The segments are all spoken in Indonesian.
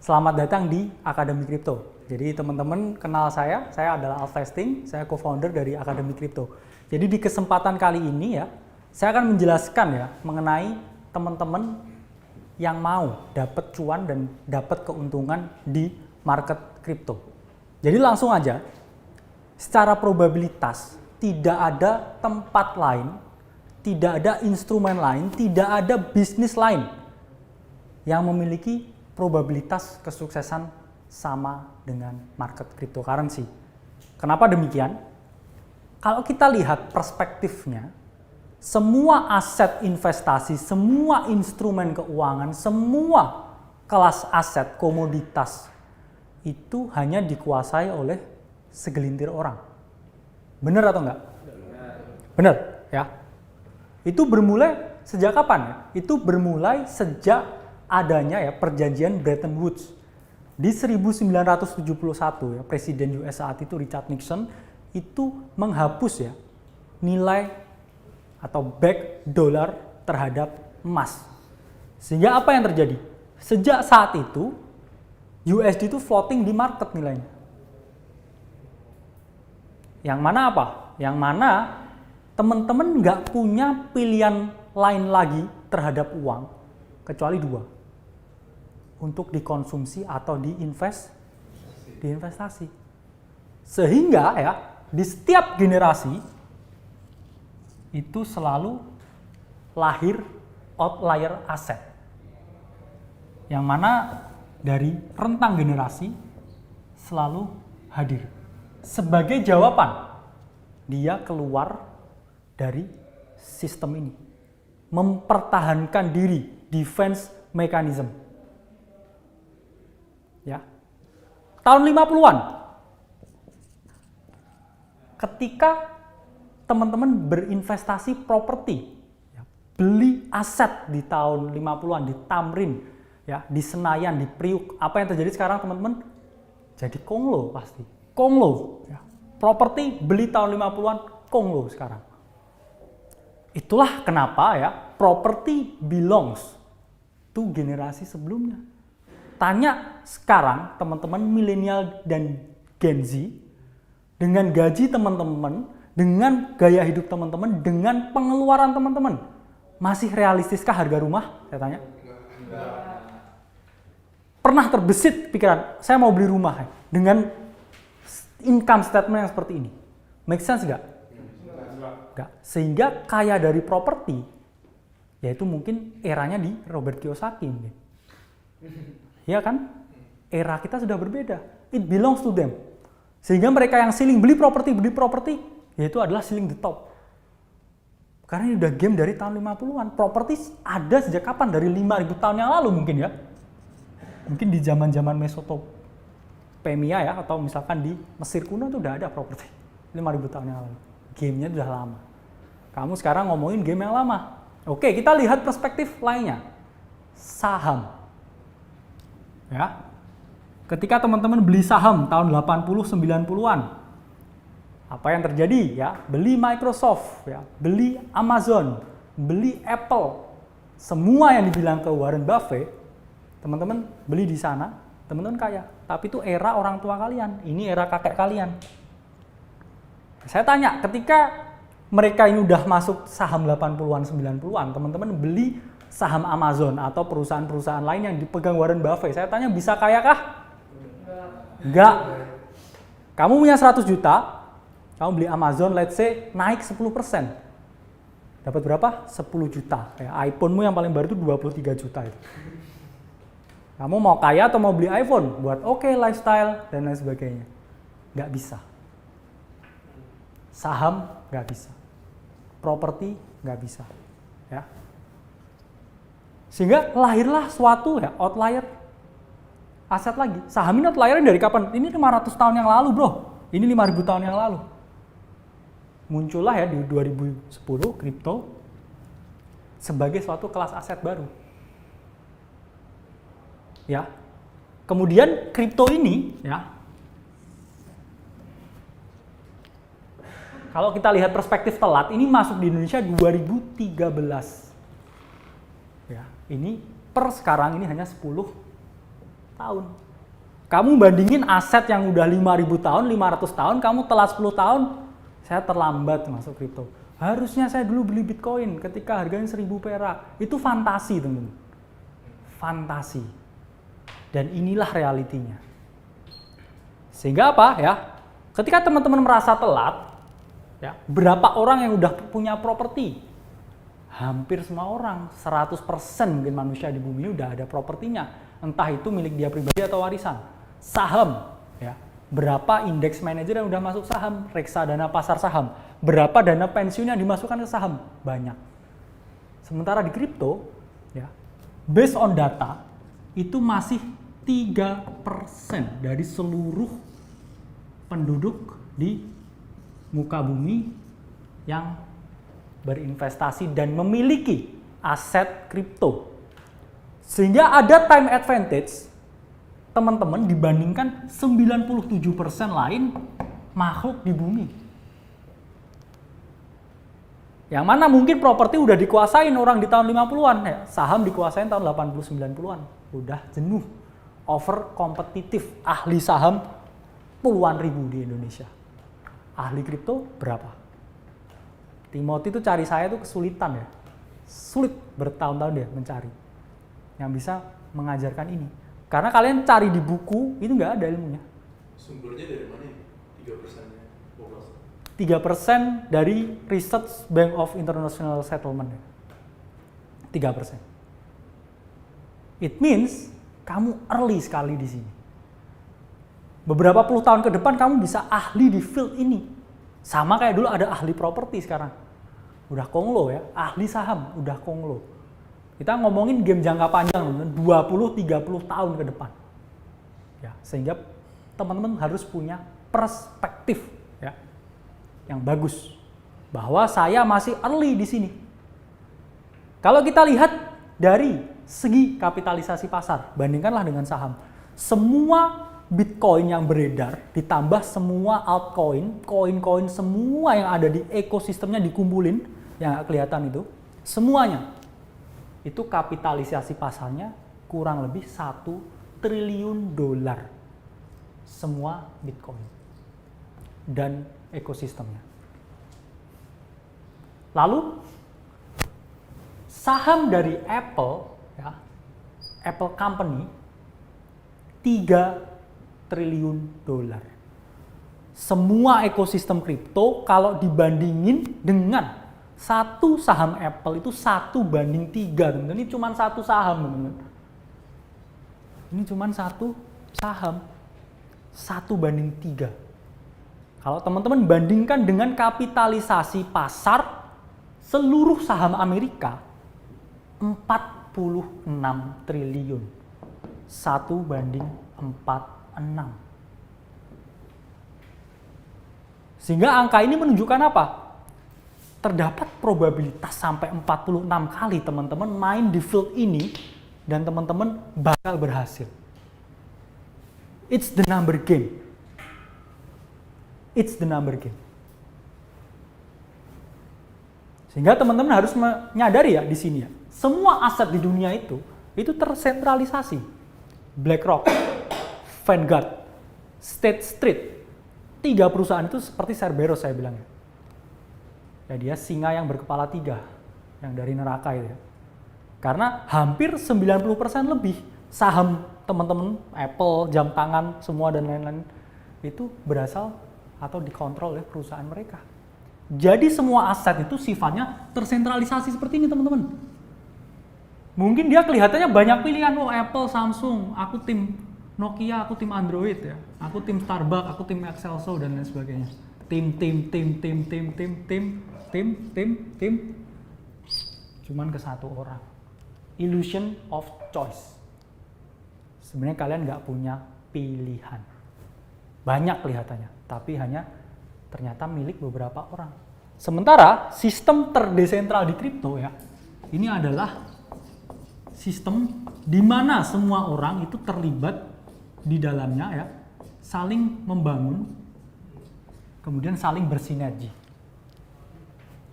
Selamat datang di Akademi Kripto. Jadi teman-teman kenal saya adalah Alf Testing, saya co-founder dari Akademi Kripto. Jadi di kesempatan kali ini ya, saya akan menjelaskan ya mengenai teman-teman yang mau dapat cuan dan dapat keuntungan di market kripto. Jadi langsung aja, secara probabilitas tidak ada tempat lain, tidak ada instrumen lain, tidak ada bisnis lain yang memiliki probabilitas kesuksesan sama dengan market cryptocurrency. Kenapa demikian? Kalau kita lihat perspektifnya, semua aset investasi, semua instrumen keuangan, semua kelas aset komoditas itu hanya dikuasai oleh segelintir orang. Benar atau enggak? Benar, ya. Itu bermulai sejak kapan ya? Itu bermulai sejak adanya ya perjanjian Bretton Woods di 1971 ya, Presiden US saat itu Richard Nixon itu menghapus ya nilai atau back dolar terhadap emas. Sehingga apa yang terjadi? Sejak saat itu USD itu floating di market nilainya. Yang mana apa? Yang mana teman-teman nggak punya pilihan lain lagi terhadap uang kecuali dua. Untuk dikonsumsi atau diinvestasi. Sehingga ya di setiap generasi itu selalu lahir outlier aset. Yang mana dari rentang generasi selalu hadir. Sebagai jawaban dia keluar dari sistem ini. Mempertahankan diri, defense mechanism. Ya. Tahun 50-an. Ketika teman-teman berinvestasi properti, ya, beli aset di tahun 50-an di Tamrin, ya, di Senayan, di Priuk, apa yang terjadi sekarang teman-teman? Jadi konglo pasti. Konglo, ya. Properti beli tahun 50-an, konglo sekarang. Itulah kenapa ya property belongs to generasi sebelumnya. Tanya sekarang teman-teman milenial dan Gen Z dengan gaji teman-teman, dengan gaya hidup teman-teman, dengan pengeluaran teman-teman, masih realistiskah harga rumah? Saya tanya. Pernah terbesit pikiran, saya mau beli rumah dengan income statement yang seperti ini. Make sense nggak? Nggak. Sehingga kaya dari properti, yaitu mungkin eranya di Robert Kiyosaki mungkin. Ya kan? Era kita sudah berbeda. It belongs to them. Sehingga mereka yang ceiling beli properti, yaitu adalah ceiling the top. Karena ini udah game dari tahun 50-an. Properti ada sejak kapan? Dari 5.000 tahun yang lalu mungkin ya. Mungkin di zaman-zaman Mesopotamia ya, atau misalkan di Mesir kuno itu udah ada properti. 5.000 tahun yang lalu. Gamenya udah lama. Kamu sekarang ngomongin game yang lama. Oke, kita lihat perspektif lainnya. Saham. Ya. Ketika teman-teman beli saham tahun 80-90-an, apa yang terjadi ya? Beli Microsoft, ya, beli Amazon, beli Apple. Semua yang dibilang ke Warren Buffett, teman-teman beli di sana, teman-teman kaya. Tapi itu era orang tua kalian, ini era kakek kalian. Saya tanya, ketika mereka ini udah masuk saham 80-an, 90-an, teman-teman beli saham Amazon atau perusahaan-perusahaan lain yang dipegang Warren Buffett. Saya tanya, bisa kaya kah? Enggak. Kamu punya 100 juta, kamu beli Amazon, let's say, naik 10%. Dapat berapa? 10 juta. Ya, iPhone-mu yang paling baru itu 23 juta itu. Kamu mau kaya atau mau beli iPhone? Buat lifestyle, dan lain sebagainya. Enggak bisa. Saham, enggak bisa. Properti, enggak bisa. Ya. Sehingga lahirlah suatu ya outlier aset lagi. Saham ini outlier dari kapan? Ini 500 tahun yang lalu, bro. Ini 5.000 tahun yang lalu. Muncullah ya di 2010 kripto sebagai suatu kelas aset baru. Ya. Kemudian kripto ini ya, kalau kita lihat perspektif telat, ini masuk di Indonesia 2013. Ya, ini per sekarang ini hanya 10 tahun. Kamu bandingin aset yang udah 5.000 tahun, 500 tahun, kamu telat 10 tahun, saya terlambat masuk kripto. Harusnya saya dulu beli Bitcoin ketika harganya 1.000 perak. Itu fantasi, teman-teman. Fantasi. Dan inilah realitinya. Sehingga apa ya? Ketika teman-teman merasa telat, ya, berapa orang yang udah punya properti? Hampir semua orang, 100% mungkin manusia di bumi udah ada propertinya. Entah itu milik dia pribadi atau warisan. Saham, ya. Berapa indeks manajer yang udah masuk saham, reksadana pasar saham. Berapa dana pensiun yang dimasukkan ke saham? Banyak. Sementara di kripto, ya, based on data, itu masih 3% dari seluruh penduduk di muka bumi yang berinvestasi dan memiliki aset kripto. Sehingga ada time advantage, teman-teman, dibandingkan 97% lain makhluk di bumi. Yang mana mungkin properti udah dikuasain orang di tahun 50-an, ya. Saham dikuasain tahun 80-90-an. Udah jenuh, over kompetitif, ahli saham puluhan ribu di Indonesia. Ahli kripto berapa? Timothy itu cari saya tuh kesulitan ya. Sulit bertahun-tahun dia mencari yang bisa mengajarkan ini. Karena kalian cari di buku, itu nggak ada ilmunya. Sumbernya dari mana ini? 3%-nya? 3% dari Research Bank of International Settlement. 3%. It means kamu early sekali di sini. Beberapa puluh tahun ke depan kamu bisa ahli di field ini. Sama kayak dulu ada ahli properti sekarang. Udah konglo ya, ahli saham udah konglo. Kita ngomongin game jangka panjang, 20-30 tahun ke depan. Ya, sehingga teman-teman harus punya perspektif ya, yang bagus. Bahwa saya masih early di sini. Kalau kita lihat dari segi kapitalisasi pasar, bandingkanlah dengan saham. Semua Bitcoin yang beredar, ditambah semua altcoin, koin-koin semua yang ada di ekosistemnya dikumpulin, yang nggak kelihatan itu, semuanya. Itu kapitalisasi pasarnya kurang lebih 1 triliun dolar. Semua Bitcoin. Dan ekosistemnya. Lalu, saham dari Apple, ya, Apple Company, 3 triliun dolar. Semua ekosistem kripto kalau dibandingin dengan satu saham Apple itu 1/3, teman-teman. Ini cuma satu saham, teman-teman. Ini cuma satu saham. 1/3. Kalau teman-teman bandingkan dengan kapitalisasi pasar seluruh saham Amerika, 46 triliun. 1/46. Sehingga angka ini menunjukkan apa? Terdapat probabilitas sampai 46 kali teman-teman main di field ini dan teman-teman bakal berhasil. It's the number game. It's the number game. Sehingga teman-teman harus menyadari ya di sini ya. Semua aset di dunia itu tersentralisasi. BlackRock, Vanguard, State Street. 3 perusahaan itu seperti Cerberus saya bilang ya. Ya dia singa yang berkepala 3, yang dari neraka itu ya. Karena hampir 90% lebih saham teman-teman, Apple, jam tangan, semua dan lain-lain itu berasal atau dikontrol oleh perusahaan mereka. Jadi semua aset itu sifatnya tersentralisasi seperti ini teman-teman. Mungkin dia kelihatannya banyak pilihan, oh Apple, Samsung, aku tim Nokia, aku tim Android ya, aku tim Starbucks, aku tim Excelso dan lain sebagainya. Tim. Cuman ke satu orang. Illusion of choice. Sebenarnya kalian nggak punya pilihan. Banyak kelihatannya, tapi hanya ternyata milik beberapa orang. Sementara sistem terdesentral di kripto ya, ini adalah sistem di mana semua orang itu terlibat di dalamnya ya, saling membangun, kemudian saling bersinergi.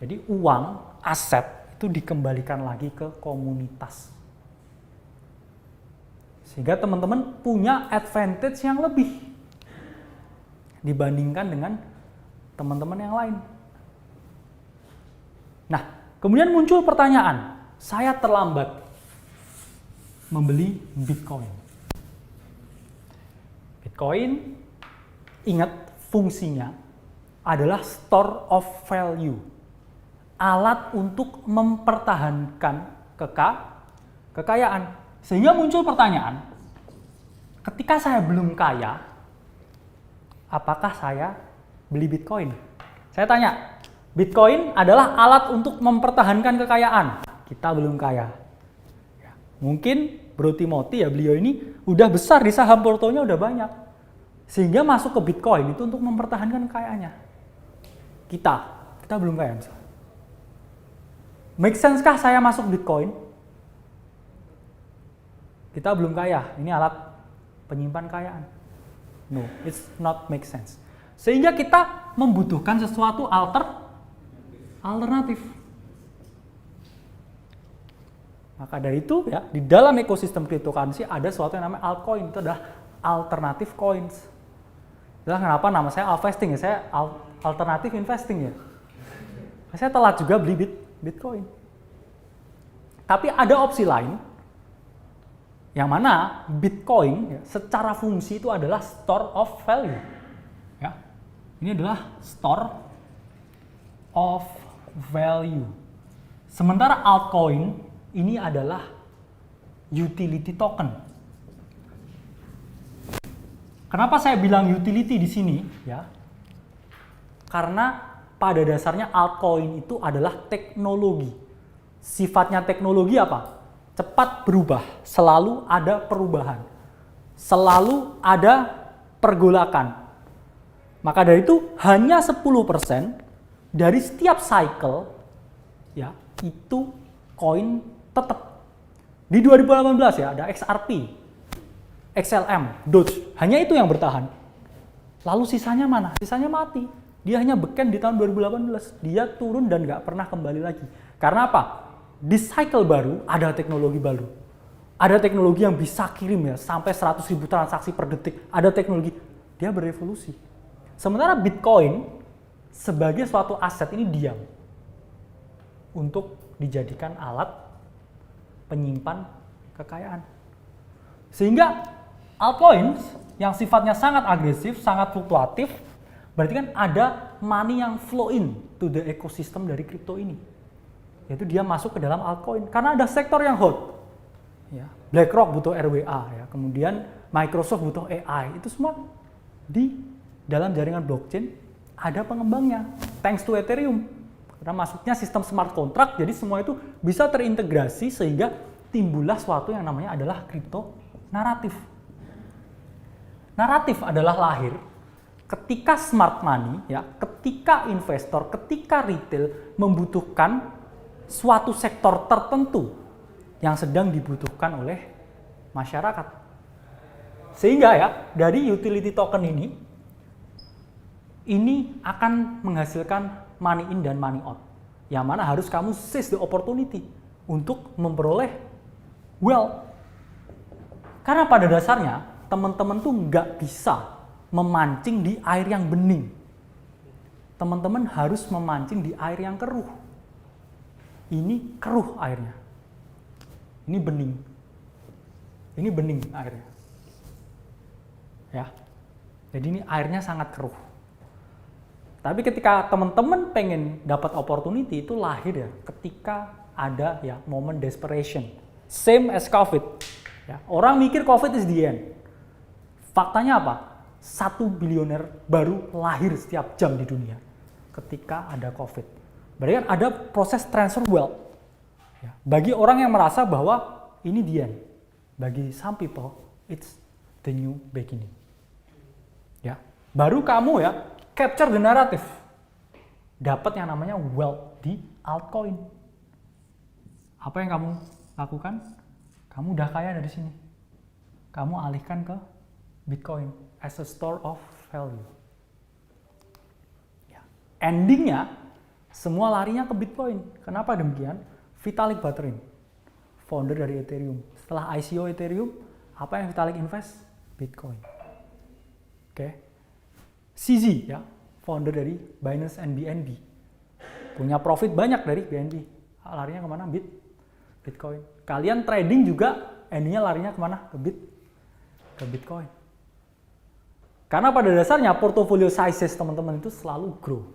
Jadi uang, aset itu dikembalikan lagi ke komunitas. Sehingga teman-teman punya advantage yang lebih dibandingkan dengan teman-teman yang lain. Nah, kemudian muncul pertanyaan, saya terlambat membeli Bitcoin. Bitcoin, ingat fungsinya adalah store of value. Alat untuk mempertahankan kekayaan. Sehingga muncul pertanyaan, ketika saya belum kaya, apakah saya beli Bitcoin? Saya tanya, Bitcoin adalah alat untuk mempertahankan kekayaan. Kita belum kaya. Ya, mungkin Bro Timothy ya, beliau ini udah besar di saham portonya udah banyak. Sehingga masuk ke Bitcoin itu untuk mempertahankan kekayaannya. Kita belum kaya misalnya. Make sense kah saya masuk Bitcoin? Kita belum kaya, ini alat penyimpan kekayaan. No, it's not make sense. Sehingga kita membutuhkan sesuatu alternatif. Maka dari itu ya, di dalam ekosistem cryptocurrency ada sesuatu yang namanya altcoin, itu adalah alternative coins. Itulah kenapa nama saya Alvesting ya, saya alternative investing ya. Saya telat juga beli Bitcoin. Tapi ada opsi lain, yang mana Bitcoin ya, secara fungsi itu adalah store of value. Ya. Ini adalah store of value. Sementara altcoin ini adalah utility token. Kenapa saya bilang utility di sini? Ya, karena pada dasarnya altcoin itu adalah teknologi. Sifatnya teknologi apa? Cepat berubah, selalu ada perubahan, selalu ada pergolakan. Maka dari itu hanya 10% dari setiap cycle ya itu koin tetap. Di 2018 ya ada XRP, XLM, Doge, hanya itu yang bertahan. Lalu sisanya mana? Sisanya mati. Dia hanya beken di tahun 2018, dia turun dan nggak pernah kembali lagi. Karena apa? Di cycle baru ada teknologi baru. Ada teknologi yang bisa kirim ya sampai 100.000 transaksi per detik. Ada teknologi, dia berevolusi. Sementara Bitcoin sebagai suatu aset ini diam untuk dijadikan alat penyimpan kekayaan. Sehingga altcoins yang sifatnya sangat agresif, sangat fluktuatif, berarti kan ada money yang flow in to the ecosystem dari kripto ini. Yaitu dia masuk ke dalam altcoin karena ada sektor yang hot. Ya, BlackRock butuh RWA ya, kemudian Microsoft butuh AI. Itu semua di dalam jaringan blockchain ada pengembangnya. Thanks to Ethereum. Karena masuknya sistem smart contract, jadi semua itu bisa terintegrasi sehingga timbullah suatu yang namanya adalah kripto naratif. Naratif adalah lahir ketika smart money ya, ketika investor, ketika retail membutuhkan suatu sektor tertentu yang sedang dibutuhkan oleh masyarakat. Sehingga ya, dari utility token ini akan menghasilkan money in dan money out. Yang mana harus kamu seize the opportunity untuk memperoleh wealth. Karena pada dasarnya, teman-teman tuh nggak bisa memancing di air yang bening. Teman-teman harus memancing di air yang keruh. Ini keruh airnya. Ini bening. Ini bening airnya. Ya. Jadi ini airnya sangat keruh. Tapi ketika teman-teman pengen dapat opportunity itu lahir ya ketika ada ya momen desperation. Same as COVID. Ya, orang mikir COVID is the end. Faktanya apa? 1 bilioner baru lahir setiap jam di dunia ketika ada COVID. Berarti kan ada proses transfer wealth. Ya, bagi orang yang merasa bahwa ini the end. Bagi some people, it's the new beginning. Ya, baru kamu ya capture the narrative. Dapat yang namanya wealth di altcoin. Apa yang kamu lakukan? Kamu udah kaya dari sini. Kamu alihkan ke Bitcoin as a store of value. Ya. Endingnya, semua larinya ke Bitcoin. Kenapa demikian? Vitalik Buterin, founder dari Ethereum. Setelah ICO Ethereum, Apa yang Vitalik invest? Bitcoin. Oke. CZ ya, founder dari Binance and BNB. Punya profit banyak dari BNB. Larinya kemana? Bitcoin. Kalian trading juga, endingnya larinya kemana? Ke Bitcoin. Karena pada dasarnya portfolio sizes teman-teman itu selalu grow.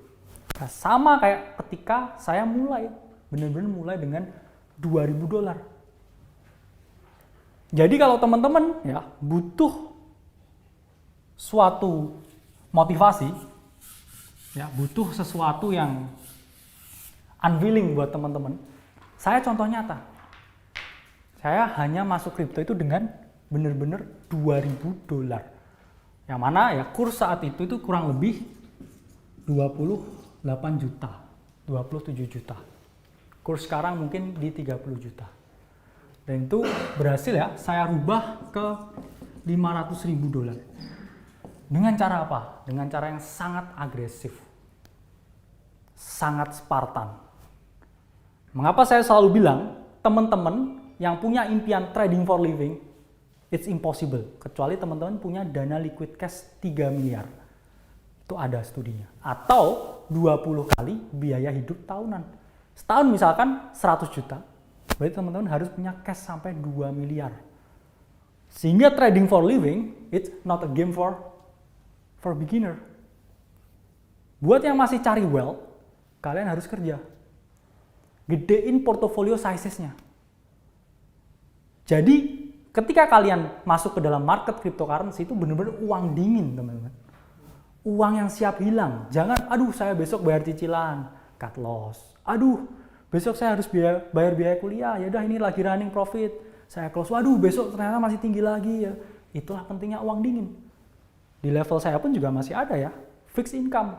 Nah, sama kayak ketika saya mulai, benar-benar mulai dengan $2.000. Jadi kalau teman-teman ya butuh suatu motivasi, ya butuh sesuatu yang unwilling buat teman-teman. Saya contoh nyata. Saya hanya masuk kripto itu dengan benar-benar $2.000. Yang mana ya kurs saat itu kurang lebih 28 juta, 27 juta. Kurs sekarang mungkin di 30 juta. Dan itu berhasil ya, saya rubah ke $500.000. Dengan cara apa? Dengan cara yang sangat agresif. Sangat Spartan. Mengapa saya selalu bilang, teman-teman yang punya impian trading for living, it's impossible. Kecuali teman-teman punya dana liquid cash 3 miliar. Itu ada studinya. Atau 20 kali biaya hidup tahunan. Setahun misalkan 100 juta, berarti teman-teman harus punya cash sampai 2 miliar. Sehingga trading for living, it's not a game for beginner. Buat yang masih cari wealth, kalian harus kerja. Gedein portfolio sizes-nya. Jadi, ketika kalian masuk ke dalam market cryptocurrency itu benar-benar uang dingin, teman-teman. Uang yang siap hilang. Jangan, aduh saya besok bayar cicilan, cut loss. Aduh, besok saya harus bayar biaya kuliah. Ya udah ini lagi running profit. Saya close. Waduh, besok ternyata masih tinggi lagi ya. Itulah pentingnya uang dingin. Di level saya pun juga masih ada ya, fixed income.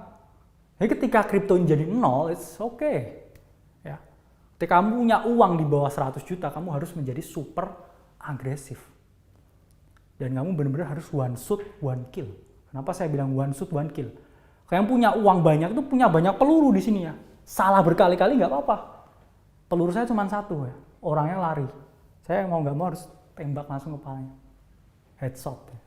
Jadi ketika kripto jadi nol, it's okay. Ya. Ketika kamu punya uang di bawah 100 juta, kamu harus menjadi super agresif. Dan kamu benar-benar harus one shoot, one kill. Kenapa saya bilang one shoot, one kill? Kalian punya uang banyak itu punya banyak peluru di sini ya. Salah berkali-kali nggak apa-apa. Peluru saya cuma satu ya, orangnya lari. Saya mau nggak mau harus tembak langsung kepalanya. Headshot. Ya.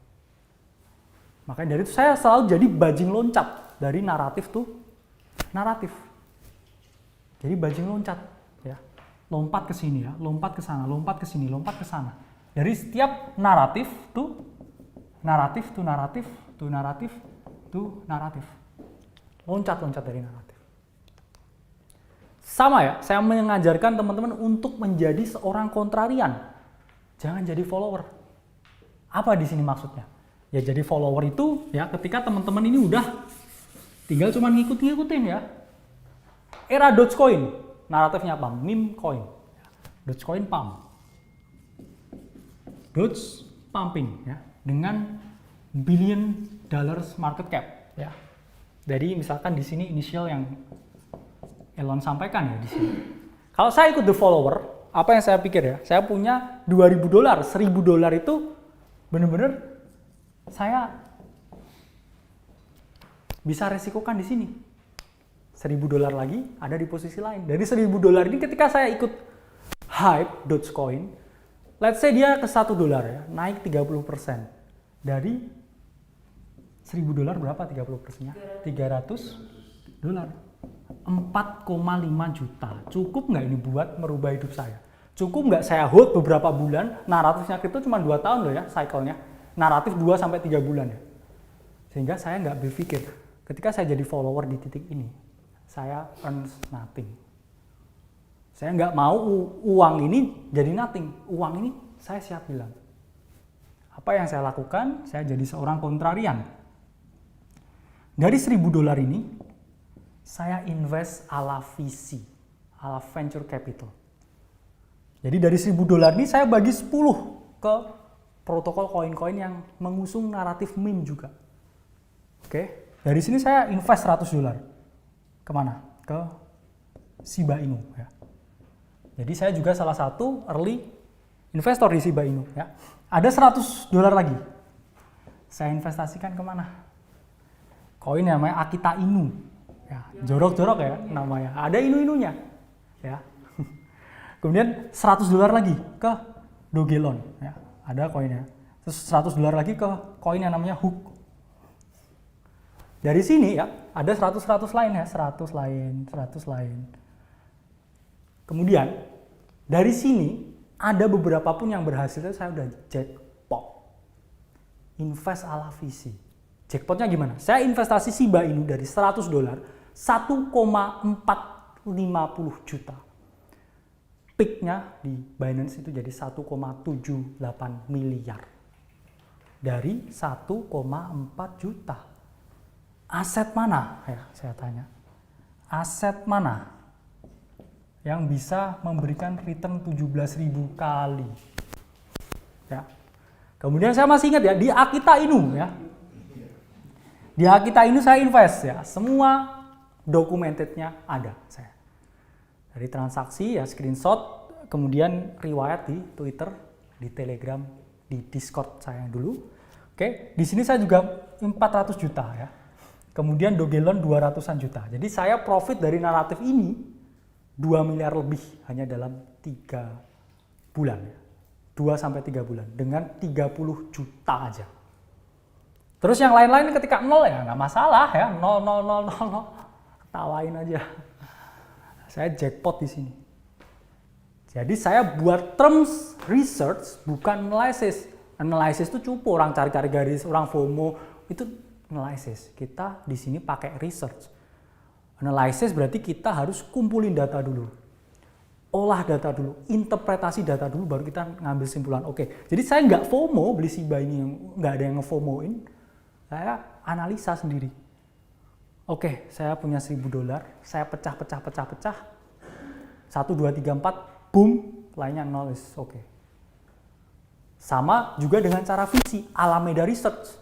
Makanya dari itu saya selalu jadi bajing loncat dari naratif tuh naratif. Jadi bajing loncat ya. Lompat ke sini ya, lompat ke sana, lompat ke sini, lompat ke sana. Dari setiap naratif tuh naratif tuh naratif, tuh naratif, tuh naratif. Loncat-loncat dari naratif. Sama ya, saya mengajarkan teman-teman untuk menjadi seorang kontrarian. Jangan jadi follower. Apa di sini maksudnya? Ya jadi follower itu ya ketika teman-teman ini udah tinggal cuma ngikut-ngikutin ya. Era Dogecoin, naratifnya apa? Meme coin. Dogecoin pump. Doge pumping ya dengan $1 billion market cap ya. Jadi misalkan di sini inisial yang Elon sampaikan ya di sini. Kalau saya ikut the follower, apa yang saya pikir ya? Saya punya $2.000, $1.000 itu benar-benar saya bisa resikokan di sini. $1.000 lagi ada di posisi lain. Dari $1.000 ini ketika saya ikut hype Dogecoin, let's say dia ke $1 ya, naik 30%. Dari $1.000 berapa 30%-nya? $300. 4,5 juta. Cukup nggak ini buat merubah hidup saya? Cukup nggak saya hold beberapa bulan? Naratifnya kripto cuma 2 tahun loh ya, cycle-nya. Naratif 2-3 bulan ya. Sehingga saya nggak berpikir, ketika saya jadi follower di titik ini, saya earns nothing. Saya nggak mau uang ini jadi nothing. Uang ini saya siap hilang. Apa yang saya lakukan? Saya jadi seorang kontrarian. Dari $1.000 ini, saya invest ala VC, ala venture capital. Jadi dari $1.000 ini saya bagi 10 ke protokol koin-koin yang mengusung naratif meme juga. Oke, dari sini saya invest $100. Kemana? Ke Shiba Inu. Ya. Jadi saya juga salah satu early investor di Shiba Inu. Ya. Ada $100 lagi. Saya investasikan kemana? Koin yang namanya Akita Inu. Ya, jorok-jorok ya namanya. Ada inu-inunya. Ya. Kemudian $100 lagi ke Dogelon. Ya. Ada koinnya. Terus $100 lagi ke koin yang namanya hook. Dari sini ya, ada 100 lain ya, 100 lain. Kemudian dari sini ada beberapa pun yang berhasil, saya udah jackpot. Invest ala visi. Jackpotnya gimana? Saya investasi Shiba Inu dari $100, 1,450 juta. Peaknya di Binance itu jadi 1,78 miliar. Dari 1,4 juta. Aset mana? Ya, saya tanya. Aset mana yang bisa memberikan return 17.000 kali? Ya. Kemudian saya masih ingat ya, di Akita Inu ya. Di Akita Inu saya invest ya. Semua documentednya ada saya. Dari transaksi ya screenshot, kemudian riwayat di Twitter, di Telegram, di Discord saya dulu. Oke, di sini saya juga 400 juta ya. Kemudian Dogelon 200-an juta. Jadi saya profit dari naratif ini 2 miliar lebih hanya dalam 3 bulan ya. 2 sampai 3 bulan dengan 30 juta aja. Terus yang lain-lain ketika 0 ya nggak masalah ya, 0. Ketawain aja. Saya jackpot di sini. Jadi saya buat terms research bukan analysis. Analysis itu cupu, orang cari-cari garis, orang FOMO, itu analysis. Kita di sini pakai research. Analysis berarti kita harus kumpulin data dulu. Olah data dulu, interpretasi data dulu, baru kita ngambil simpulan. Oke, jadi saya nggak FOMO beli Shiba ini, yang nggak ada yang nge-FOMOin. Saya analisa sendiri. Oke, saya punya $1.000, saya pecah. 1, 2, 3, 4, boom, lainnya 0 is oke. Sama juga dengan cara visi, Alameda Research.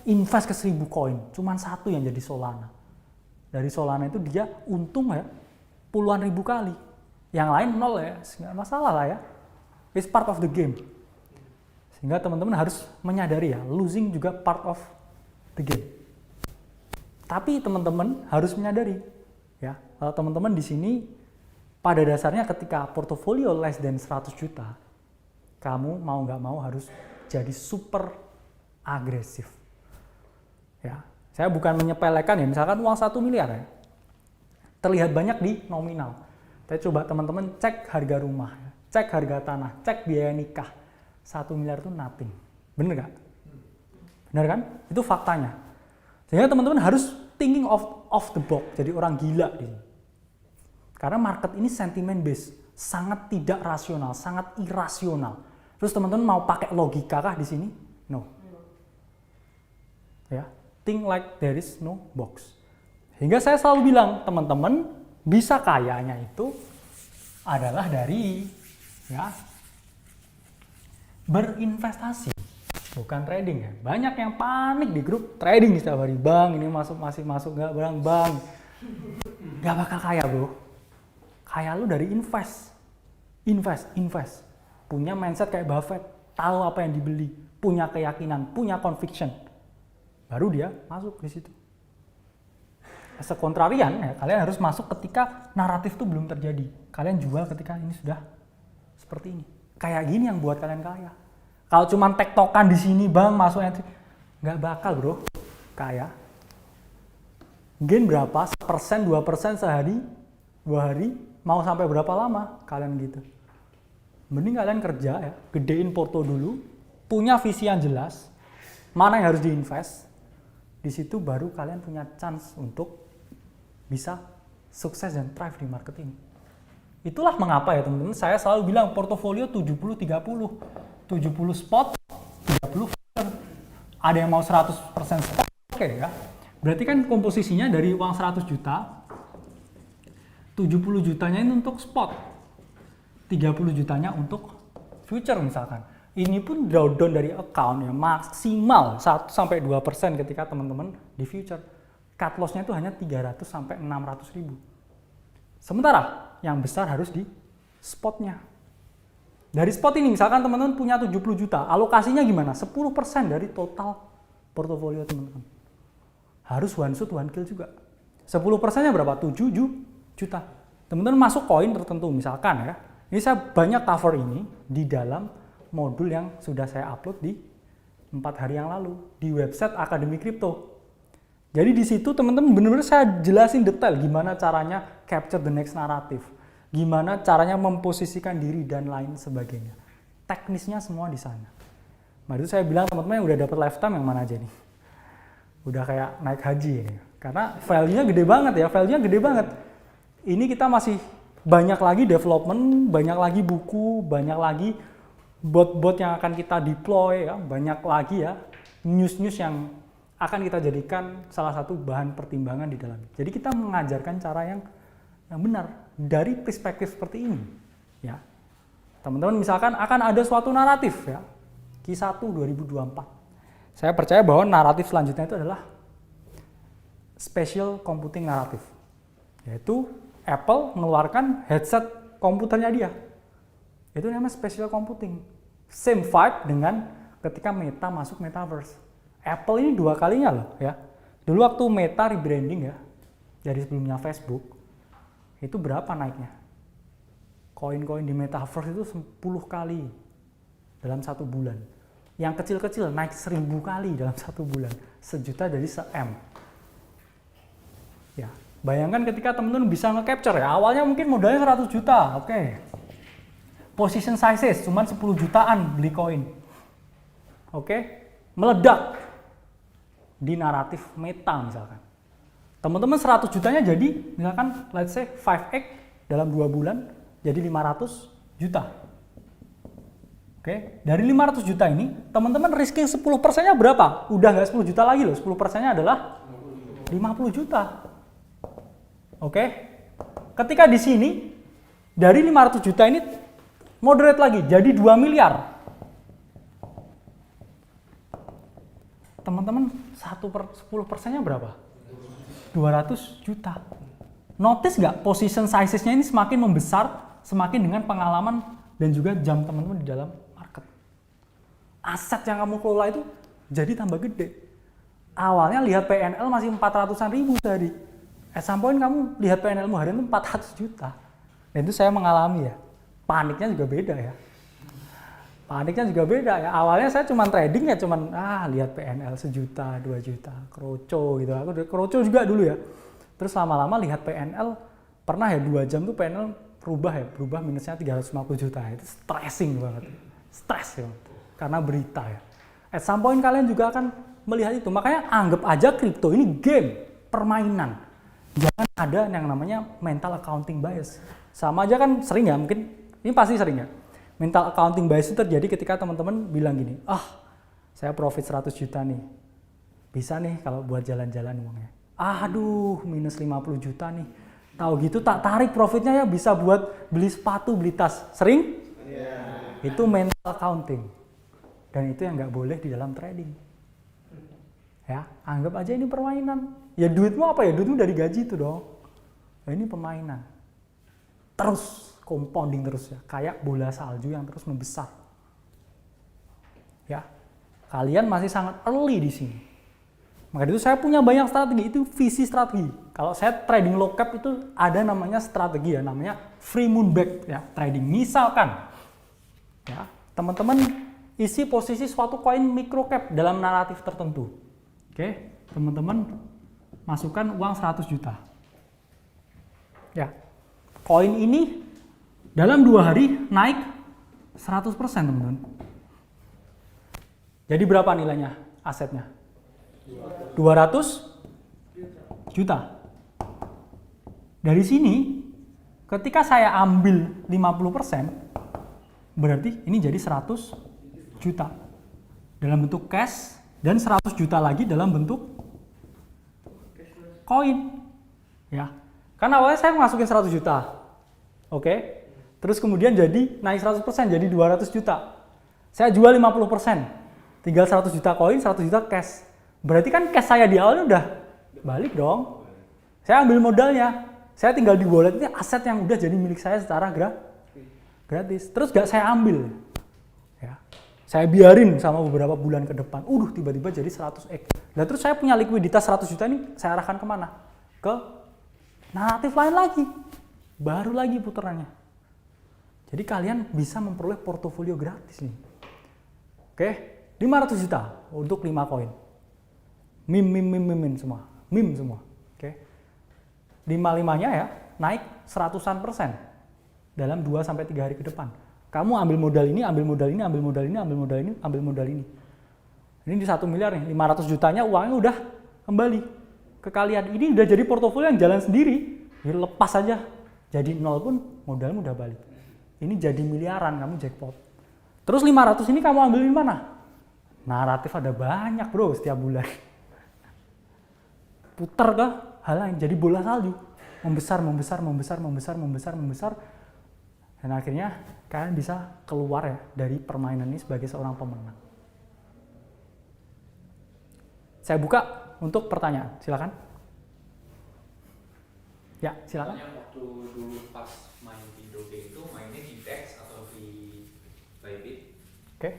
Invest ke 1.000 koin, cuman 1 yang jadi Solana. Dari Solana itu dia untung ya, puluhan ribu kali. Yang lain 0 ya, nggak masalah lah ya. It's part of the game. Sehingga teman-teman harus menyadari ya, losing juga part of the game. Tapi teman-teman harus menyadari ya, kalau teman-teman di sini pada dasarnya ketika portofolio less than 100 juta, kamu mau nggak mau harus jadi super agresif. Ya, saya bukan menyepelekan ya, misalkan uang 1 miliar ya, terlihat banyak di nominal. Saya coba teman-teman cek harga rumah, cek harga tanah, cek biaya nikah. 1 miliar itu nothing. Bener nggak? Bener kan? Itu faktanya. Sehingga teman-teman harus thinking off the box, jadi orang gila di sini. Karena market ini sentiment based, sangat tidak rasional, sangat irasional. Terus teman-teman mau pakai logika kah di sini? No. Ya, think like there is no box. Hingga saya selalu bilang, teman-teman bisa kayanya itu adalah dari ya berinvestasi, bukan trading ya. Banyak yang panik di grup trading setiap hari, bang ini masih masuk nggak bang, nggak bakal kaya bro. Kaya lu dari invest. Punya mindset kayak Buffett, tahu apa yang dibeli, punya keyakinan, punya conviction, baru dia masuk di situ. Sekontrarian ya, kalian harus masuk ketika naratif itu belum terjadi. Kalian jual ketika ini sudah seperti ini. Kayak gini yang buat kalian kaya. Kalau cuma tektokan di sini bang masuk entry, nggak bakal bro kaya. Gain berapa? 1%, 2% sehari, 2 hari, mau sampai berapa lama kalian gitu. Mending kalian kerja ya, gedein porto dulu, punya visi yang jelas, mana yang harus diinvest. Di situ baru kalian punya chance untuk bisa sukses dan thrive di market ini. Itulah mengapa ya teman-teman, saya selalu bilang portofolio 70-30. 70 spot, 30 future. Ada yang mau 100% spot, oke ya. Berarti kan komposisinya dari uang 100 juta, 70 jutanya ini untuk spot. 30 jutanya untuk future misalkan. Ini pun drawdown dari account ya, maksimal 1-2% ketika teman-teman di future. Cut loss-nya itu hanya 300-600 ribu. Sementara yang besar harus di spotnya. Dari spot ini misalkan teman-teman punya 70 juta, alokasinya gimana? 10% dari total portofolio teman-teman. Harus one shot one kill juga. 10%-nya berapa? 7 juta. Teman-teman masuk koin tertentu misalkan ya. Ini saya banyak cover ini di dalam modul yang sudah saya upload di 4 hari yang lalu di website Akademi Kripto. Jadi di situ teman-teman benar-benar saya jelasin detail gimana caranya capture the next narrative, gimana caranya memposisikan diri dan lain sebagainya. Teknisnya semua di sana. Nah itu saya bilang teman-teman yang udah dapat lifetime yang mana aja nih? Udah kayak naik haji ini. Karena value-nya gede banget ya, value-nya gede banget. Ini kita masih banyak lagi development, banyak lagi buku, banyak lagi bot-bot yang akan kita deploy ya, banyak lagi ya news-news yang akan kita jadikan salah satu bahan pertimbangan di dalamnya. Jadi kita mengajarkan cara yang benar dari perspektif seperti ini. Ya, teman-teman misalkan akan ada suatu naratif ya, Q1 2024. Saya percaya bahwa naratif selanjutnya itu adalah spatial computing naratif, yaitu Apple mengeluarkan headset komputernya dia. Itu namanya spatial computing. Same vibe dengan ketika Meta masuk Metaverse. Apple ini 2 kalinya loh ya. Dulu waktu Meta rebranding ya, dari sebelumnya Facebook, itu berapa naiknya? Koin-koin di Metaverse itu 10 kali dalam 1 bulan. Yang kecil-kecil naik 1000 kali dalam 1 bulan. 1 juta jadi 1 M. Ya, bayangkan ketika teman-teman bisa nge-capture ya, awalnya mungkin modalnya 100 juta, oke. Position sizes cuma 10 jutaan beli koin. Oke, meledak di naratif Meta misalkan. Teman-teman 100 jutanya jadi misalkan let's say 5x dalam 2 bulan jadi 500 juta. Oke, dari 500 juta ini teman-teman risking 10%-nya berapa? Udah nggak 10 juta lagi loh, 10%-nya adalah 50 juta. Oke, ketika di sini dari 500 juta ini moderate lagi jadi 2 miliar. Teman-teman 10%-nya berapa? 200 juta. Notice nggak position sizes-nya ini semakin membesar semakin dengan pengalaman dan juga jam teman-teman di dalam market. Aset yang kamu kelola itu jadi tambah gede. Awalnya lihat PNL masih 400-an ribu sehari. At some point kamu lihat PNL-mu harian itu 400 juta. Dan itu saya mengalami ya. Paniknya juga beda ya. Paniknya juga beda ya. Awalnya saya cuma trading ya, cuman lihat PNL 1 juta, 2 juta, kroco gitu. Aku kroco juga dulu ya. Terus lama-lama lihat PNL, pernah ya 2 jam tuh PNL berubah minusnya 350 juta. Itu stressing banget. Stres ya. Karena berita ya. At some point kalian juga akan melihat itu. Makanya anggap aja kripto ini game, permainan. Jangan ada yang namanya mental accounting bias. Sama aja kan sering ya, mungkin ini pasti sering ya. Mental accounting bias itu terjadi ketika teman-teman bilang gini, saya profit 100 juta nih, bisa nih kalau buat jalan-jalan uangnya. Aduh, minus 50 juta nih. Tahu gitu tak tarik profitnya ya bisa buat beli sepatu, beli tas. Sering? Yeah. Itu mental accounting. Dan itu yang nggak boleh di dalam trading. Ya, anggap aja ini permainan. Ya duitmu apa ya? Duitmu dari gaji itu dong. Nah, ini permainan. Terus compounding terus ya, kayak bola salju yang terus membesar. Ya, kalian masih sangat early di sini. Maka itu saya punya banyak strategi, itu visi strategi. Kalau saya trading low cap itu ada namanya strategi ya, namanya free moon back ya, trading. Misalkan, ya teman-teman isi posisi suatu koin micro cap dalam naratif tertentu. Oke, teman-teman masukkan uang 100 juta. Ya, koin ini dalam 2 hari naik 100% teman-teman. Jadi berapa nilainya asetnya? 200 juta. Dari sini, ketika saya ambil 50%, berarti ini jadi 100 juta. Dalam bentuk cash, dan 100 juta lagi dalam bentuk koin. Ya. Karena awalnya saya masukin 100 juta. Oke. Terus kemudian jadi naik 100%, jadi 200 juta. Saya jual 50%. Tinggal 100 juta koin, 100 juta cash. Berarti kan cash saya di awalnya udah balik dong. Saya ambil modalnya. Saya tinggal di wallet, ini aset yang udah jadi milik saya secara gratis. Terus gak saya ambil. Ya. Saya biarin sama beberapa bulan ke depan. Tiba-tiba jadi 100x. Nah terus saya punya likuiditas 100 juta ini saya arahkan kemana? Ke naratif lain lagi. Baru lagi putarannya. Jadi kalian bisa memperoleh portofolio gratis nih. Oke, 500 juta untuk 5 koin. Meme semua. Meme semua. Oke. 5-5-nya ya naik 100% dalam 2 sampai 3 hari ke depan. Kamu ambil modal ini, ambil modal ini, ambil modal ini, ambil modal ini, ambil modal ini. Ini di 1 miliar nih, 500 jutanya uangnya udah kembali ke kalian. Ini udah jadi portofolio yang jalan sendiri. Jadi lepas aja. Jadi 0 pun modalmu udah balik. Ini jadi miliaran, kamu jackpot. Terus 500 ini kamu ambil di mana? Naratif ada banyak bro setiap bulan. Puter ke hal lain, jadi bola salju. Membesar. Dan akhirnya kalian bisa keluar ya dari permainan ini sebagai seorang pemenang. Saya buka untuk pertanyaan, silakan. Ya, silakan. Waktu dulu pas main di Doge itu mainnya di DEX atau di Bybit? Oke.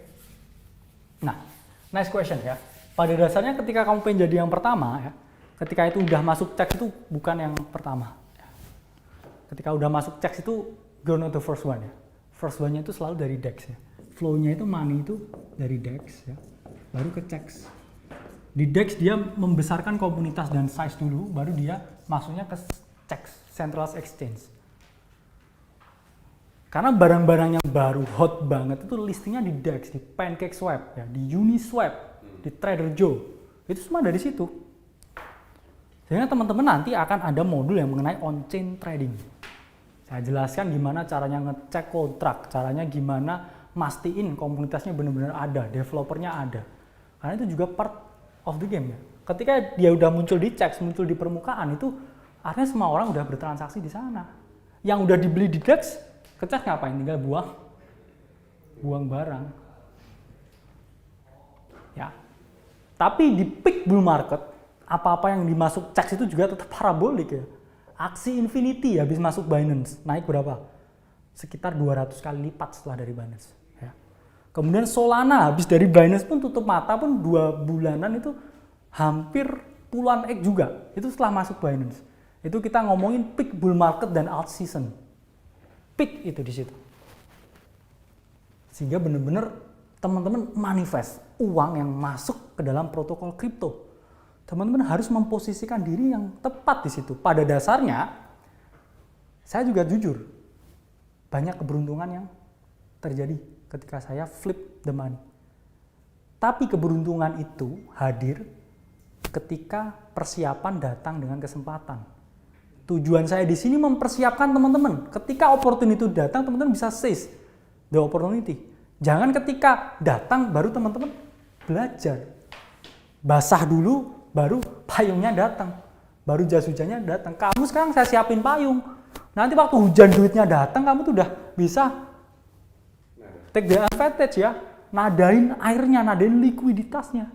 Nah, nice question ya. Pada dasarnya ketika kamu pengen jadi yang pertama ya, ketika itu udah masuk checks itu bukan yang pertama. Ketika udah masuk checks itu go not the first one ya. First one-nya itu selalu dari DEX ya. Flow-nya itu money itu dari DEX ya. Baru ke checks. Di DEX dia membesarkan komunitas dan size dulu, baru dia masuknya ke checks, centralized exchange. Karena barang-barang yang baru hot banget itu listingnya di DEX, di PancakeSwap, ya, di Uniswap, di Trader Joe. Itu semua dari situ. Sehingga teman-teman nanti akan ada modul yang mengenai on-chain trading. Saya jelaskan gimana caranya ngecek kontrak, caranya gimana mastiin komunitasnya benar-benar ada, developernya ada. Karena itu juga part of the game ya. Ketika dia udah muncul di checks, muncul di permukaan itu artinya semua orang udah bertransaksi di sana. Yang udah dibeli di DEX, ke checks ngapain? Tinggal buang barang. Ya. Tapi di peak bull market, apa-apa yang dimasuk checks itu juga tetap parabolik ya. Aksi Infinity habis masuk Binance, naik berapa? Sekitar 200 kali lipat setelah dari Binance. Ya. Kemudian Solana habis dari Binance pun tutup mata pun 2 bulanan itu hampir puluhan X juga. Itu setelah masuk Binance. Itu kita ngomongin peak bull market dan alt season. Peak itu di situ. Sehingga benar-benar teman-teman manifest uang yang masuk ke dalam protokol kripto. Teman-teman harus memposisikan diri yang tepat di situ. Pada dasarnya, saya juga jujur, banyak keberuntungan yang terjadi ketika saya flip the money. Tapi keberuntungan itu hadir ketika persiapan datang dengan kesempatan. Tujuan saya di sini mempersiapkan teman-teman. Ketika opportunity datang, teman-teman bisa seize the opportunity. Jangan ketika datang baru teman-teman belajar. Basah dulu, baru payungnya datang, baru jas hujannya datang. Kamu sekarang saya siapin payung. Nanti waktu hujan duitnya datang, kamu tuh udah bisa take the advantage ya. Nadain airnya, nadain likuiditasnya.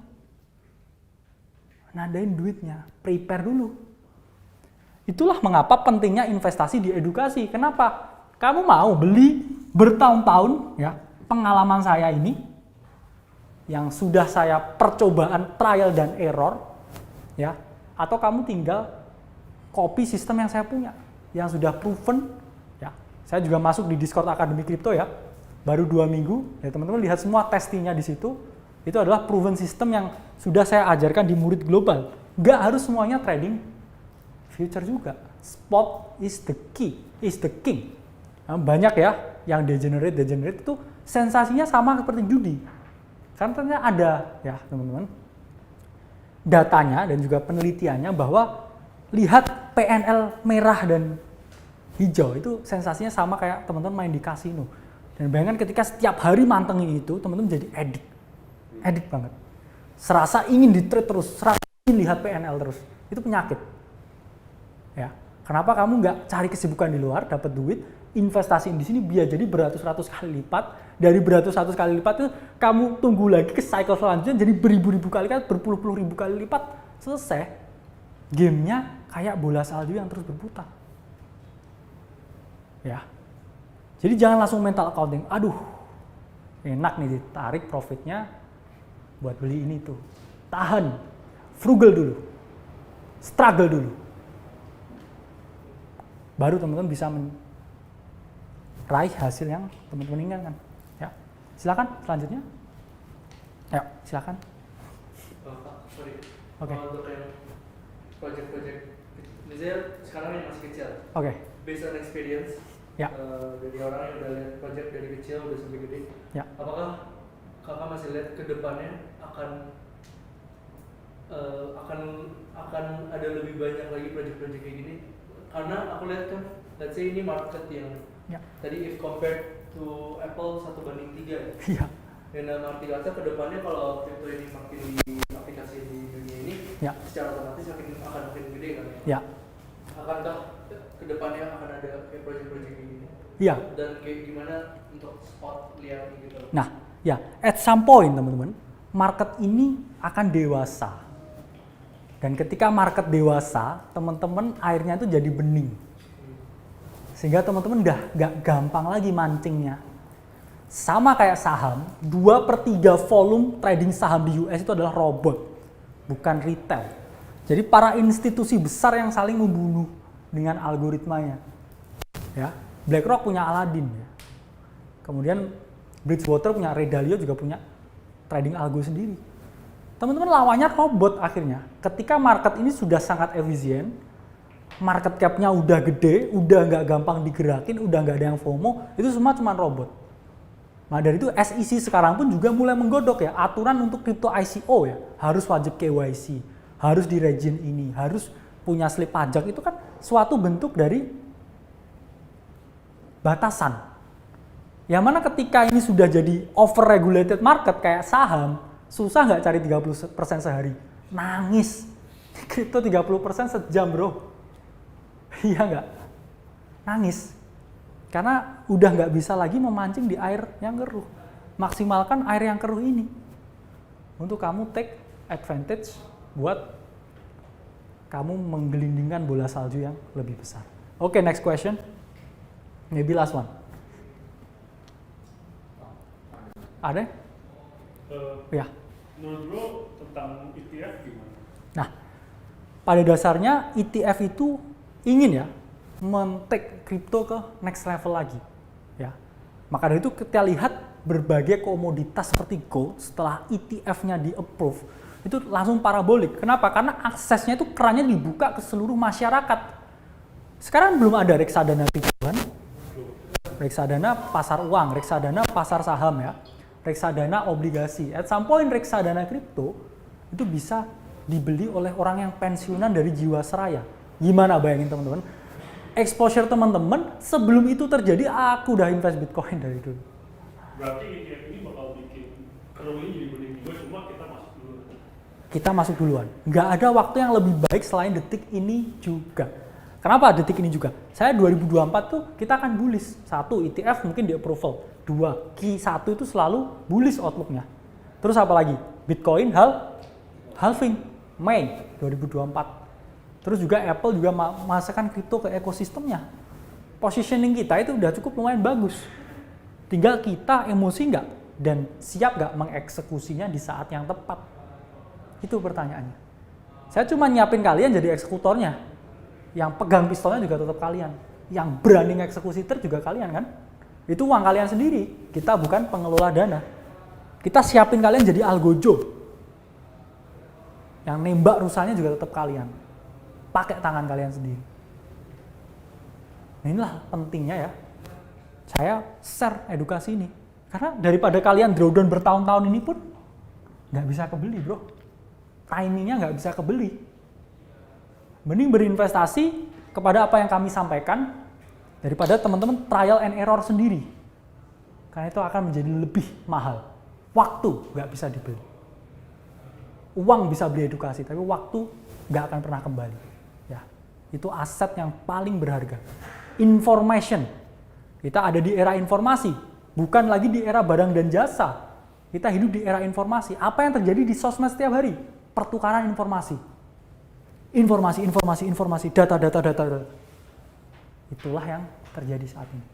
Nadain duitnya, prepare dulu. Itulah mengapa pentingnya investasi di edukasi. Kenapa? Kamu mau beli bertahun-tahun ya, pengalaman saya ini yang sudah saya percobaan trial dan error ya, atau kamu tinggal copy sistem yang saya punya yang sudah proven ya. Saya juga masuk di Discord Akademi Kripto ya, baru 2 minggu ya, teman-teman lihat semua testingnya di situ. Itu adalah proven system yang sudah saya ajarkan di murid global. Nggak harus semuanya trading future juga, spot is the key, is the king. Nah, banyak ya yang degenerate itu sensasinya sama seperti judi. Karena ternyata ada ya teman-teman datanya dan juga penelitiannya bahwa lihat PNL merah dan hijau itu sensasinya sama kayak teman-teman main di kasino. Dan bayangkan ketika setiap hari mantengin itu, teman-teman jadi addict banget. Serasa ingin di-trade terus, serasa ingin lihat PNL terus. Itu penyakit. Ya, kenapa kamu nggak cari kesibukan di luar, dapat duit, investasi di sini biar jadi beratus-ratus kali lipat. Dari beratus-ratus kali lipat itu kamu tunggu lagi ke cycle selanjutnya jadi beribu-ribu kali lipat, berpuluh-puluh ribu kali lipat. Selesai. Gamenya kayak bola salju yang terus berputar. Ya. Jadi jangan langsung mental accounting. Aduh, enak nih ditarik profitnya buat beli ini tuh. Tahan. Frugal dulu. Struggle dulu. Baru teman-teman bisa raih hasil yang teman-teman inginkan. Ya, silakan selanjutnya. Ayo, silakan. Sorry. Oke. Untuk yang project-project, misalnya sekarang yang masih kecil, Oke. based on experience, Ya. dari orang yang udah lihat project dari kecil udah sampai gede, Ya. apakah kakak masih lihat ke depannya akan ada lebih banyak lagi project-project kayak gini? Karena aku lihat kan, let's say ini market yang Ya. tadi if compared to Apple 1:3 ya. Iya. Dan dalam arti kata kedepannya kalau crypto ini makin diaplikasi di dunia ini, Ya. secara otomatis akan makin gede kan ya? Ya. Akankah kedepannya akan ada kayak project-project kayak gini? Iya. Dan kayak gimana untuk spot lihat gitu? Nah, ya, at some point teman-teman, market ini akan dewasa. Dan ketika market dewasa, teman-teman airnya itu jadi bening. Sehingga teman-teman udah gak gampang lagi mancingnya. Sama kayak saham, 2/3 volume trading saham di US itu adalah robot, bukan retail. Jadi para institusi besar yang saling membunuh dengan algoritmanya. Ya, BlackRock punya Aladdin ya. Kemudian Bridgewater punya Ray Dalio juga punya trading algo sendiri. Teman-teman lawannya robot akhirnya. Ketika market ini sudah sangat efisien, market cap-nya udah gede, udah nggak gampang digerakin, udah nggak ada yang FOMO, itu semua cuma robot. Nah dari itu SEC sekarang pun juga mulai menggodok ya aturan untuk crypto ICO ya, harus wajib KYC, harus di region ini, harus punya slip pajak, itu kan suatu bentuk dari batasan. Yang mana ketika ini sudah jadi over regulated market kayak saham, susah nggak cari 30% sehari? Nangis. Crypto 30% sejam bro. Iya nggak? Nangis. Karena udah nggak bisa lagi memancing di air yang keruh. Maksimalkan air yang keruh ini. Untuk kamu take advantage buat kamu menggelindingkan bola salju yang lebih besar. Oke, next question. Maybe last one. Ada? Ya. Menurut lo tentang ETF gimana? Nah, pada dasarnya ETF itu ingin ya men-take kripto ke next level lagi. Ya. Maka dari itu kita lihat berbagai komoditas seperti gold setelah ETF-nya di-approve itu langsung parabolik. Kenapa? Karena aksesnya itu kerannya dibuka ke seluruh masyarakat. Sekarang belum ada reksadana kripto kan? Reksadana pasar uang, reksadana pasar saham ya. Reksadana obligasi. At some point reksadana kripto itu bisa dibeli oleh orang yang pensiunan dari Jiwasraya. Gimana bayangin teman-teman? Exposure teman-teman sebelum itu terjadi aku udah invest Bitcoin dari dulu. Berarti ETF ini bakal bikin keruh ini jadi bening juga, cuma kita masuk dulu. Kita masuk duluan. Nggak ada waktu yang lebih baik selain detik ini juga. Kenapa detik ini juga? Saya 2024 tuh kita akan bullish. 1, ETF mungkin di approval. 2, Q1 itu selalu bullish outlook-nya. Terus apa lagi? Bitcoin halving Mei 2024. Terus juga Apple juga masukkan kripto ke ekosistemnya. Positioning kita itu udah cukup lumayan bagus. Tinggal kita emosi nggak dan siap nggak mengeksekusinya di saat yang tepat. Itu pertanyaannya. Saya cuma nyiapin kalian jadi eksekutornya. Yang pegang pistolnya juga tetap kalian. Yang berani ngeksekusi juga kalian kan. Itu uang kalian sendiri. Kita bukan pengelola dana. Kita siapin kalian jadi algojo. Yang nembak rusanya juga tetap kalian. Pakai tangan kalian sendiri. Nah, inilah pentingnya ya. Saya share edukasi ini. Karena daripada kalian drawdown bertahun-tahun ini pun nggak bisa kebeli bro. Timingnya nggak bisa kebeli. Mending berinvestasi kepada apa yang kami sampaikan daripada teman-teman trial and error sendiri. Karena itu akan menjadi lebih mahal. Waktu nggak bisa dibeli. Uang bisa beli edukasi, tapi waktu nggak akan pernah kembali. Ya, itu aset yang paling berharga. Information. Kita ada di era informasi, bukan lagi di era barang dan jasa. Kita hidup di era informasi. Apa yang terjadi di sosmed setiap hari? Pertukaran informasi. Informasi, data. Itulah yang terjadi saat ini.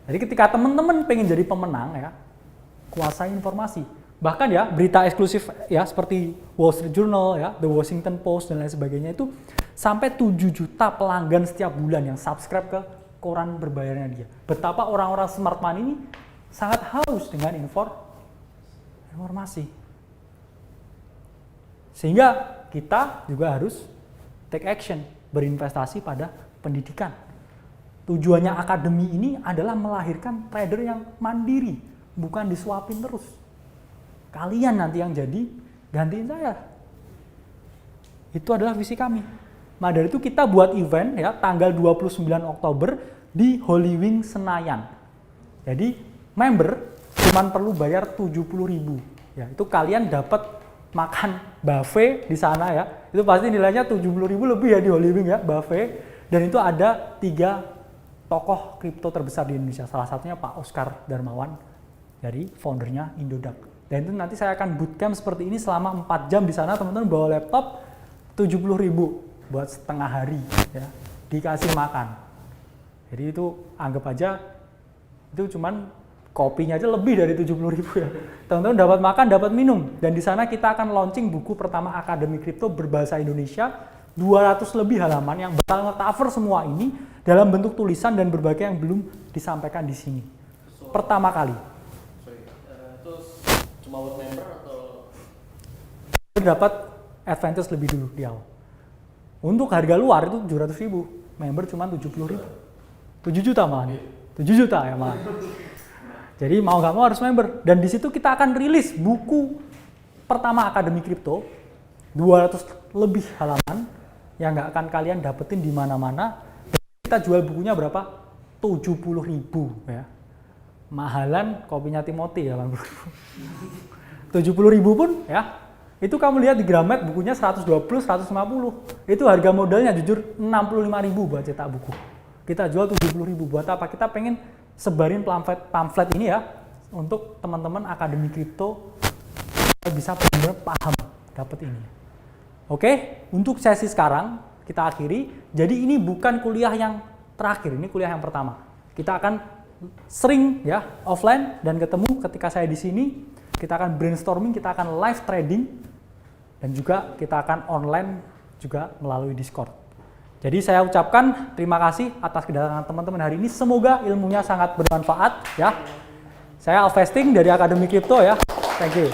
Jadi ketika teman-teman pengen jadi pemenang ya, kuasai informasi. Bahkan ya berita eksklusif ya seperti Wall Street Journal ya, The Washington Post dan lain sebagainya itu sampai 7 juta pelanggan setiap bulan yang subscribe ke koran berbayarnya dia. Betapa orang-orang smart money ini sangat haus dengan informasi. Sehingga kita juga harus take action, berinvestasi pada pendidikan. Tujuannya akademi ini adalah melahirkan trader yang mandiri, bukan disuapin terus. Kalian nanti yang jadi gantiin saya. Itu adalah visi kami. Nah dari itu kita buat event ya tanggal 29 Oktober di Holy Wing Senayan. Jadi member cuman perlu bayar 70.000. Ya, itu kalian dapat makan buffet di sana ya. Itu pasti nilainya 70.000 lebih ya di Holy Wing ya, buffet. Dan itu ada 3 tokoh kripto terbesar di Indonesia. Salah satunya Pak Oscar Darmawan dari foundernya Indodax. Dan itu nanti saya akan bootcamp seperti ini selama 4 jam di sana, teman-teman bawa laptop 70.000 buat setengah hari ya. Dikasih makan. Jadi itu anggap aja itu cuman kopinya aja lebih dari 70.000 ya. Teman-teman dapat makan, dapat minum. Dan di sana kita akan launching buku pertama Akademi Kripto berbahasa Indonesia, 200 lebih halaman yang bakal nge-cover semua ini dalam bentuk tulisan dan berbagai yang belum disampaikan di sini. Pertama kali. Terus cuma buat member atau? Dapat advantage lebih dulu di awal. Untuk harga luar itu 700.000, member cuma 70.000. 7 juta malah. 7 juta ya malah. Jadi mau nggak mau harus member. Dan di situ kita akan rilis buku pertama Akademi Kripto, 200 lebih halaman yang nggak akan kalian dapetin di mana-mana. Kita jual bukunya berapa? 70.000 ya. Mahalan kopinya Timothy ya, 70.000 pun ya. Itu kamu lihat di Gramet bukunya 120, 150. Itu harga modalnya jujur 65.000 buat cetak buku. Kita jual 70.000 buat apa? Kita pengen sebarin pamflet ini ya untuk teman-teman Akademi Kripto bisa benar-benar paham dapat ini. Oke, untuk sesi sekarang kita akhiri. Jadi ini bukan kuliah yang terakhir, ini kuliah yang pertama. Kita akan sering ya offline dan ketemu ketika saya di sini. Kita akan brainstorming, kita akan live trading dan juga kita akan online juga melalui Discord. Jadi saya ucapkan terima kasih atas kedatangan teman-teman hari ini. Semoga ilmunya sangat bermanfaat ya. Saya Alvesting dari Akademi Kripto ya. Thank you.